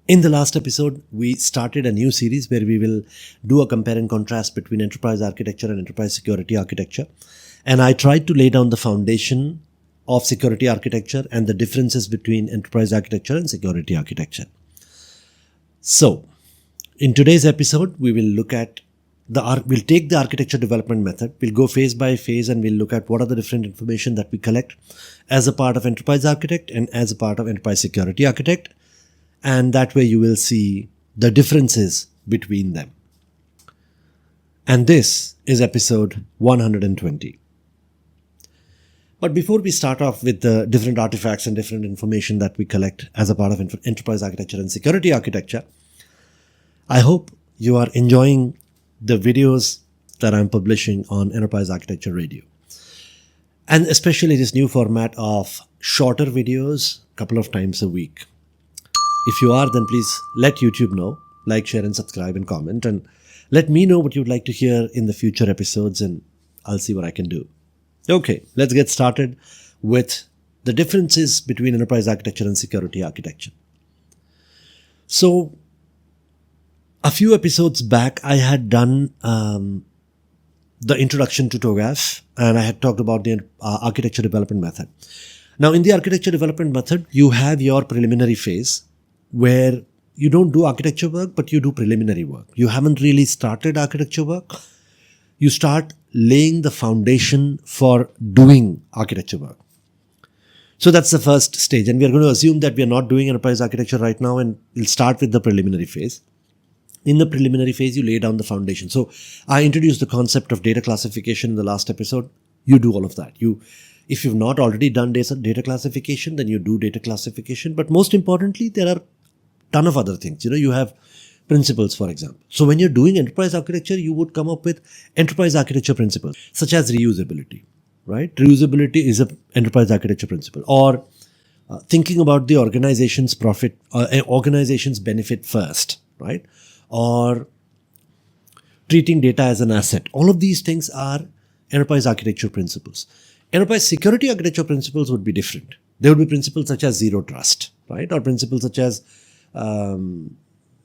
In the last episode, we started a new series where we will do a compare and contrast between enterprise architecture and enterprise security architecture. And I tried to lay down the foundation of security architecture and the differences between enterprise architecture and security architecture. So, in today's episode, we will look at we'll take the architecture development method. We'll go phase by phase and we'll look at what are the different information that we collect as a part of enterprise architect and as a part of enterprise security architect. And that way you will see the differences between them. And this is episode 120. But before we start off with the different artifacts and different information that we collect as a part of enterprise architecture and security architecture, I hope you are enjoying the videos that I'm publishing on Enterprise Architecture Radio. And especially this new format of shorter videos, a couple of times a week. If you are, then please let YouTube know, like, share and subscribe and comment, and let me know what you'd like to hear in the future episodes, and I'll see what I can do. Okay, let's get started with the differences between enterprise architecture and security architecture. So, a few episodes back, I had done the introduction to TOGAF, and I had talked about the architecture development method. Now, in the architecture development method, you have your preliminary phase, where you don't do architecture work, but you do preliminary work. You haven't really started architecture work. You start laying the foundation for doing architecture work. So that's the first stage. And we are going to assume that we are not doing enterprise architecture right now, and we'll start with the preliminary phase. In the preliminary phase, you lay down the foundation. So I introduced the concept of data classification in the last episode. You do all of that. If you've not already done data classification, then you do data classification. But most importantly, there are ton of other things. You have principles, for example. So when you're doing enterprise architecture, you would come up with enterprise architecture principles, such as reusability, right? Reusability is an enterprise architecture principle. Or thinking about the organization's profit, organization's benefit first, right? Or treating data as an asset. All of these things are enterprise architecture principles. Enterprise security architecture principles would be different. There would be principles such as zero trust, right? Or principles such as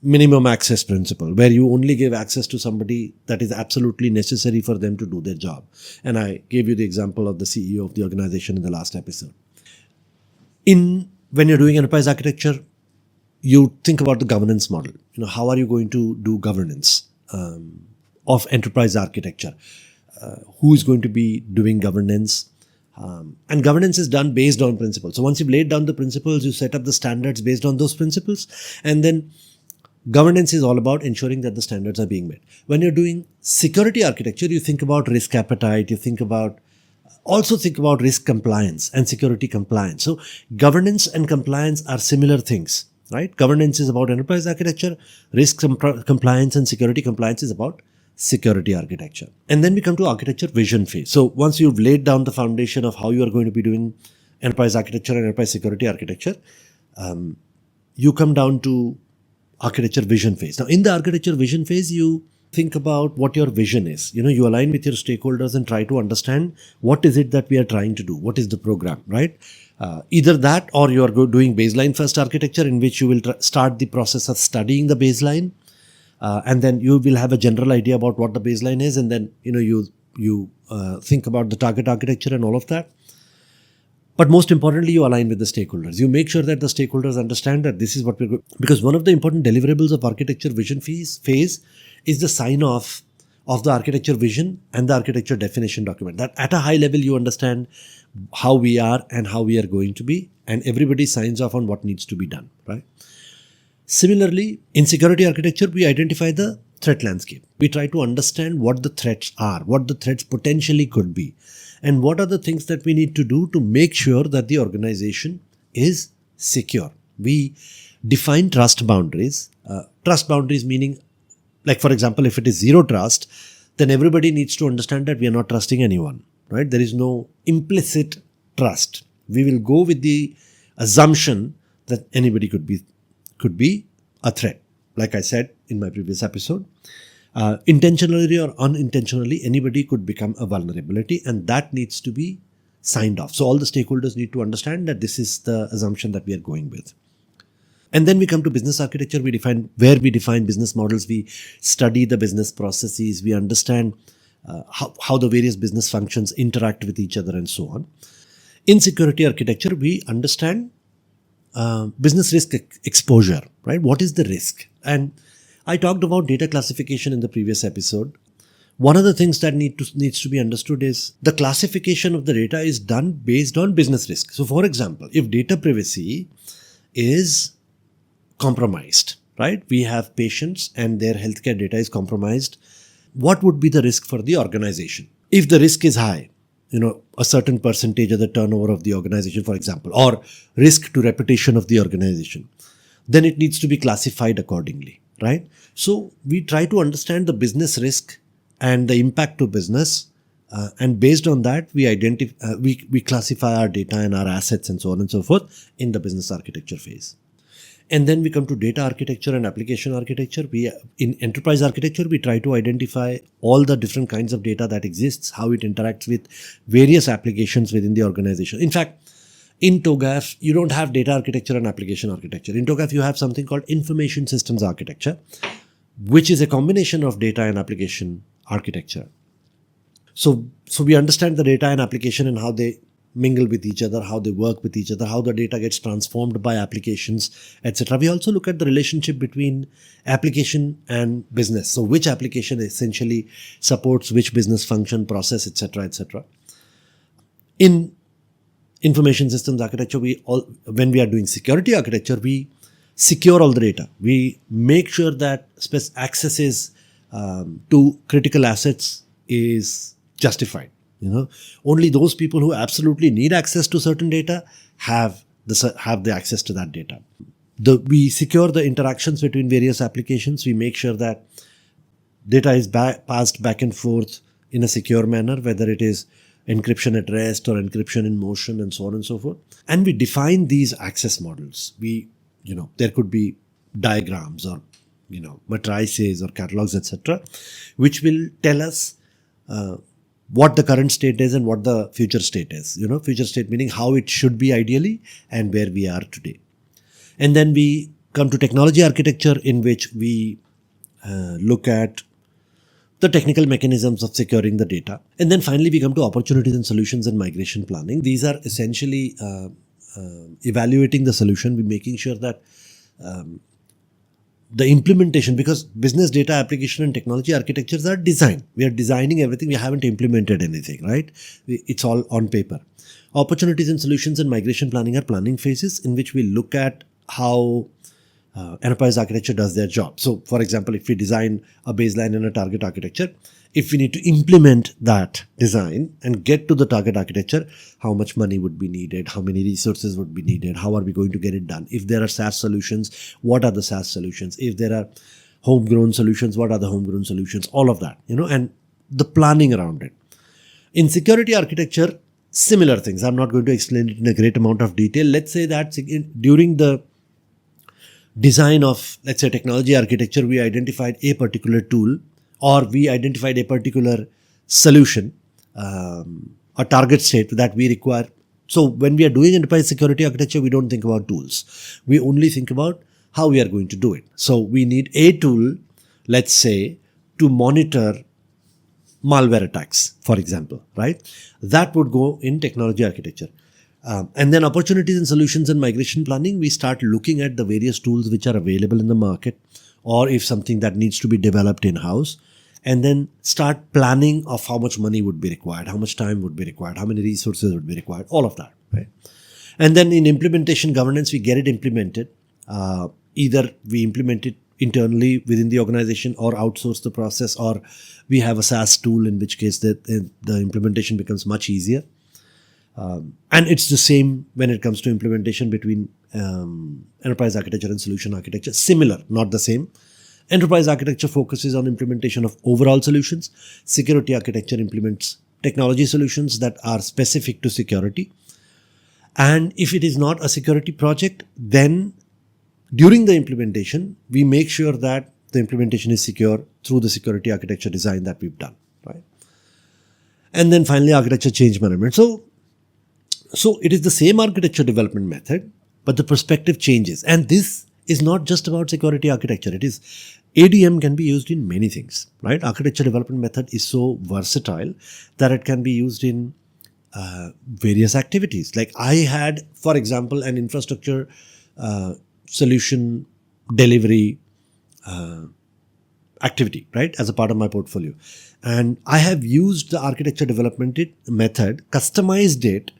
minimum access principle, where you only give access to somebody that is absolutely necessary for them to do their job. And I gave you the example of the CEO of the organization in the last episode. When you're doing enterprise architecture, you think about the governance model. How are you going to do governance of enterprise architecture? Who is going to be doing governance? And governance is done based on principles. So once you've laid down the principles, you set up the standards based on those principles. And then governance is all about ensuring that the standards are being met. When you're doing security architecture, you think about risk appetite. You also think about risk compliance and security compliance. So governance and compliance are similar things, right? Governance is about enterprise architecture. Risk compliance and security compliance is about security architecture. And then we come to architecture vision phase. So once you've laid down the foundation of how you are going to be doing enterprise architecture and enterprise security architecture, you come down to architecture vision phase. Now in the architecture vision phase, you think about what your vision is. You align with your stakeholders and try to understand what is it that we are trying to do. What is the program, right? Either that, or you are doing baseline first architecture, in which you will start the process of studying the baseline. And then you will have a general idea about what the baseline is, and then you think about the target architecture and all of that. But most importantly, you align with the stakeholders. You make sure that the stakeholders understand that this is what we're going. Because one of the important deliverables of architecture vision phase is the sign off of the architecture vision and the architecture definition document. That at a high level you understand how we are and how we are going to be, and everybody signs off on what needs to be done, right? Similarly, in security architecture, we identify the threat landscape. We try to understand what the threats are, what the threats potentially could be, and what are the things that we need to do to make sure that the organization is secure. We define trust boundaries. Trust boundaries meaning, like for example, if it is zero trust, then everybody needs to understand that we are not trusting anyone, right? There is no implicit trust. We will go with the assumption that anybody could be a threat. Like I said in my previous episode, intentionally or unintentionally, anybody could become a vulnerability, and that needs to be signed off. So all the stakeholders need to understand that this is the assumption that we are going with. And then we come to business architecture. We define business models. We study the business processes. We understand how the various business functions interact with each other and so on. In security architecture, we understand business risk exposure, right? What is the risk? And I talked about data classification in the previous episode. One of the things that needs to be understood is the classification of the data is done based on business risk. So, for example, if data privacy is compromised, right? We have patients and their healthcare data is compromised. What would be the risk for the organization? If the risk is high, a certain percentage of the turnover of the organization, for example, or risk to reputation of the organization, then it needs to be classified accordingly, right? So we try to understand the business risk and the impact to business, and based on that, we classify our data and our assets and so on and so forth in the business architecture phase. And then we come to data architecture and application architecture. In enterprise architecture, we try to identify all the different kinds of data that exists, how it interacts with various applications within the organization. In fact, in TOGAF, you don't have data architecture and application architecture. In TOGAF, you have something called information systems architecture, which is a combination of data and application architecture. So we understand the data and application and how they mingle with each other, how they work with each other, how the data gets transformed by applications, etc. We also look at the relationship between application and business. So which application essentially supports which business function, process, etc., etc. In information systems architecture, when we are doing security architecture, we secure all the data. We make sure that access to critical assets is justified. Only those people who absolutely need access to certain data have the access to that data. We secure the interactions between various applications. We make sure that data is passed back and forth in a secure manner, whether it is encryption at rest or encryption in motion and so on and so forth. And we define these access models. There could be diagrams or, matrices or catalogs, etc., which will tell us what the current state is and what the future state is. Future state meaning how it should be ideally and where we are today. And then we come to technology architecture, in which we look at the technical mechanisms of securing the data. And then finally, we come to opportunities and solutions and migration planning. These are essentially evaluating the solution. We're making sure that the implementation, because business data application and technology architectures are designed. We are designing everything. We haven't implemented anything, right? It's all on paper. Opportunities and solutions and migration planning are planning phases in which we look at how enterprise architecture does their job. So, for example, if we design a baseline and a target architecture, if we need to implement that design and get to the target architecture, how much money would be needed, how many resources would be needed, how are we going to get it done? If there are SaaS solutions, what are the SaaS solutions? If there are homegrown solutions, what are the homegrown solutions? All of that, and the planning around it. In security architecture, similar things. I'm not going to explain it in a great amount of detail. Let's say that during the design of, let's say, technology architecture, we identified a particular tool, or we identified a particular solution, a target state that we require. So when we are doing enterprise security architecture, we don't think about tools. We only think about how we are going to do it. So we need a tool, let's say, to monitor malware attacks, for example, right? That would go in technology architecture. And then opportunities and solutions and migration planning, we start looking at the various tools which are available in the market, or if something that needs to be developed in-house, and then start planning of how much money would be required, how much time would be required, how many resources would be required, all of that, right? And then in implementation governance, we get it implemented. Either we implement it internally within the organization or outsource the process, or we have a SaaS tool, in which case the implementation becomes much easier. And it's the same when it comes to implementation between enterprise architecture and solution architecture. Similar, not the same. Enterprise architecture focuses on implementation of overall solutions. Security architecture implements technology solutions that are specific to security. And if it is not a security project, then during the implementation, we make sure that the implementation is secure through the security architecture design that we've done, right? And then finally, architecture change management. So it is the same architecture development method, but the perspective changes. And this is not just about security architecture. It is ADM can be used in many things, right? Architecture development method is so versatile that it can be used in various activities. Like I had, for example, an infrastructure solution delivery activity, right, as a part of my portfolio. And I have used the architecture development method, customized it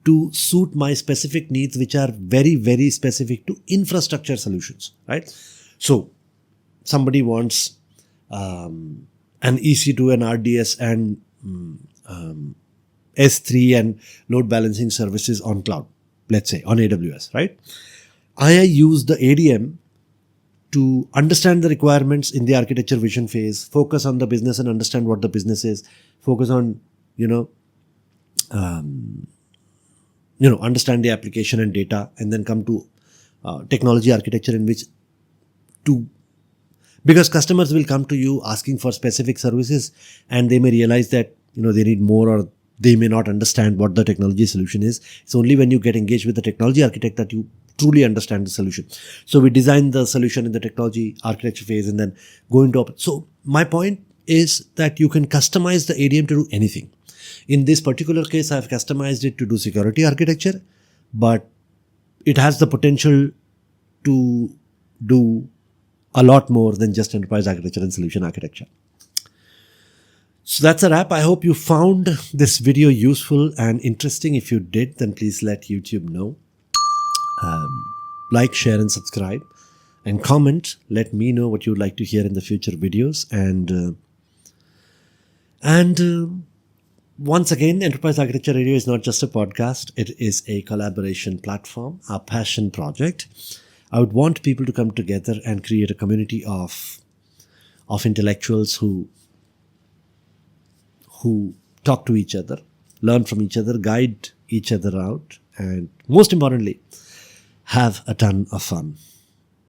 to suit my specific needs, which are very, very specific to infrastructure solutions, right? So somebody wants an EC2, an RDS, and S3 and load balancing services on cloud, let's say on AWS, right? I use the ADM to understand the requirements in the architecture vision phase, focus on the business and understand what the business is, focus on, understand the application and data, and then come to technology architecture in which because customers will come to you asking for specific services and they may realize that, they need more, or they may not understand what the technology solution is. It's only when you get engaged with the technology architect that you truly understand the solution. So we design the solution in the technology architecture phase and then go into so my point is that you can customize the ADM to do anything. In this particular case, I've customized it to do security architecture, but it has the potential to do a lot more than just enterprise architecture and solution architecture. So that's a wrap. I hope you found this video useful and interesting. If you did, then please let YouTube know. Like, share, and subscribe, and comment. Let me know what you'd like to hear in the future videos. And once again, Enterprise Architecture Radio is not just a podcast. It is a collaboration platform, a passion project. I would want people to come together and create a community of intellectuals who talk to each other, learn from each other, guide each other out, and most importantly, have a ton of fun.